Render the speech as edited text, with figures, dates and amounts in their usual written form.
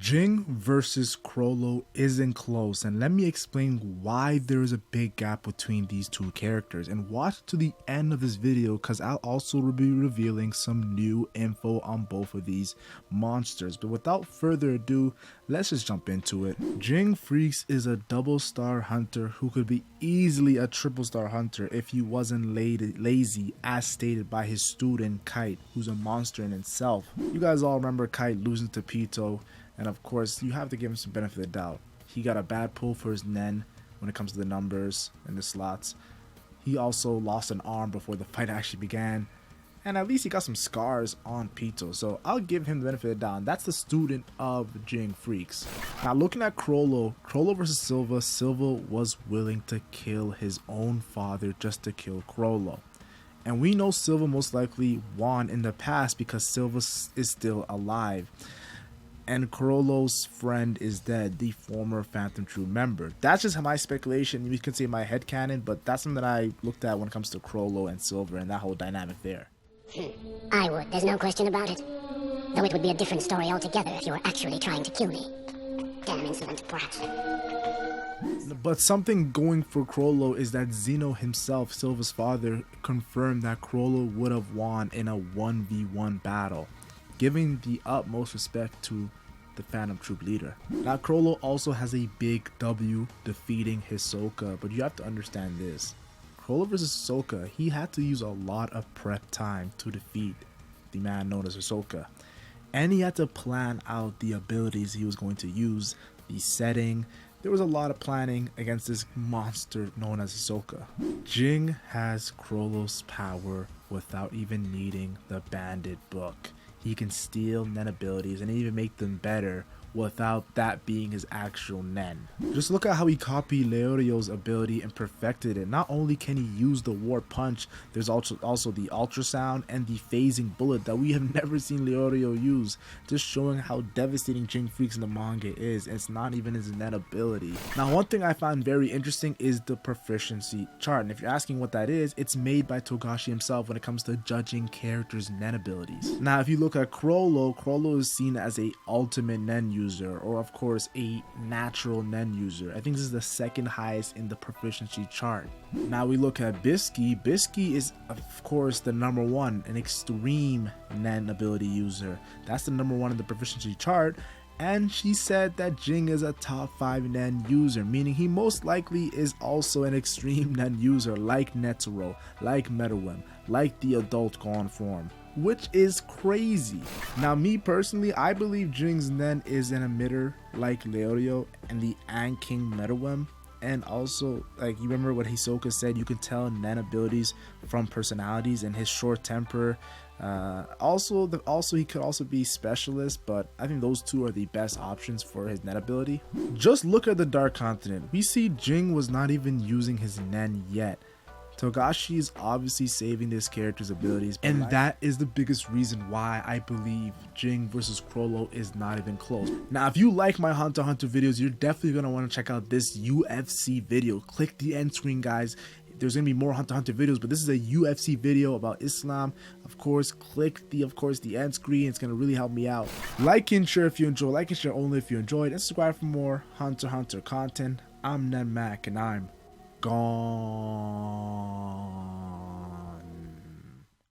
Ging versus Chrollo isn't close, and let me explain why there is a big gap between these two characters. And watch to the end of this video because I'll also be revealing some new info on both of these monsters. But without further ado, let's just jump into it. Ging Freecs is a double star hunter who could be easily a triple star hunter if he wasn't lazy, as stated by his student Kite, who's a monster in itself. You guys all remember Kite losing to Pito. And of course, you have to give him some benefit of the doubt. He got a bad pull for his Nen when it comes to the numbers and the slots. He also lost an arm before the fight actually began. And at least he got some scars on Pito. So I'll give him the benefit of the doubt. That's the student of Ging Freecs. Now looking at Chrollo versus Silva, Silva was willing to kill his own father just to kill Chrollo. And we know Silva most likely won in the past because Silva is still alive. And Chrollo's friend is dead, the former Phantom Troupe member. That's just my speculation. You can say my headcanon, but that's something that I looked at when it comes to Chrollo and Silver and that whole dynamic there. I would, there's no question about it. Though it would be a different story altogether if you were actually trying to kill me. Damn insolent brat. But something going for Chrollo is that Zeno himself, Silva's father, confirmed that Chrollo would have won in a 1v1 battle, giving the utmost respect to the Phantom Troupe leader. Now Chrollo also has a big W defeating Hisoka, but you have to understand this. Chrollo versus Hisoka, he had to use a lot of prep time to defeat the man known as Hisoka. And he had to plan out the abilities he was going to use, the setting. There was a lot of planning against this monster known as Hisoka. Ging has Chrollo's power without even needing the Bandit book. He can steal Nen abilities and even make them better without that being his actual Nen. Just look at how he copied Leorio's ability and perfected it. Not only can he use the War Punch, there's also the Ultrasound and the Phasing Bullet that we have never seen Leorio use, just showing how devastating Ging Freecs in the manga is. It's not even his Nen ability. Now one thing I found very interesting is the proficiency chart, and if you're asking what that is, it's made by Togashi himself when it comes to judging characters' Nen abilities. Now if you look at Chrollo is seen as a ultimate Nen user, or of course a natural Nen user. I think this is the second highest in the proficiency chart. Now we look at Bisky. Bisky is of course the number one, an extreme Nen ability user. That's the number one in the proficiency chart. And she said that Ging is a top 5 Nen user, meaning he most likely is also an extreme Nen user like Netero, like Meruem, like the adult Gon form, which is crazy. Now me personally, I believe Jing's Nen is an emitter like Leorio and the King Meruem. And also, like, you remember what Hisoka said, you can tell Nen abilities from personalities and his short temper. Also he could also be specialist, but I think those two are the best options for his Nen ability. Just look at the Dark Continent. We see Ging was not even using his Nen yet. Togashi is obviously saving this character's abilities, and that is the biggest reason why I believe Ging versus Chrollo is not even close. Now, if you like my Hunter x Hunter videos, you're definitely going to want to check out this UFC video. Click the end screen, guys. There's going to be more Hunter x Hunter videos, but this is a UFC video about Islam. Of course, click the end screen. It's going to really help me out. Like and share if you enjoy. Like and share only if you enjoyed. And subscribe for more Hunter x Hunter content. I'm NenMac, and I'm gone.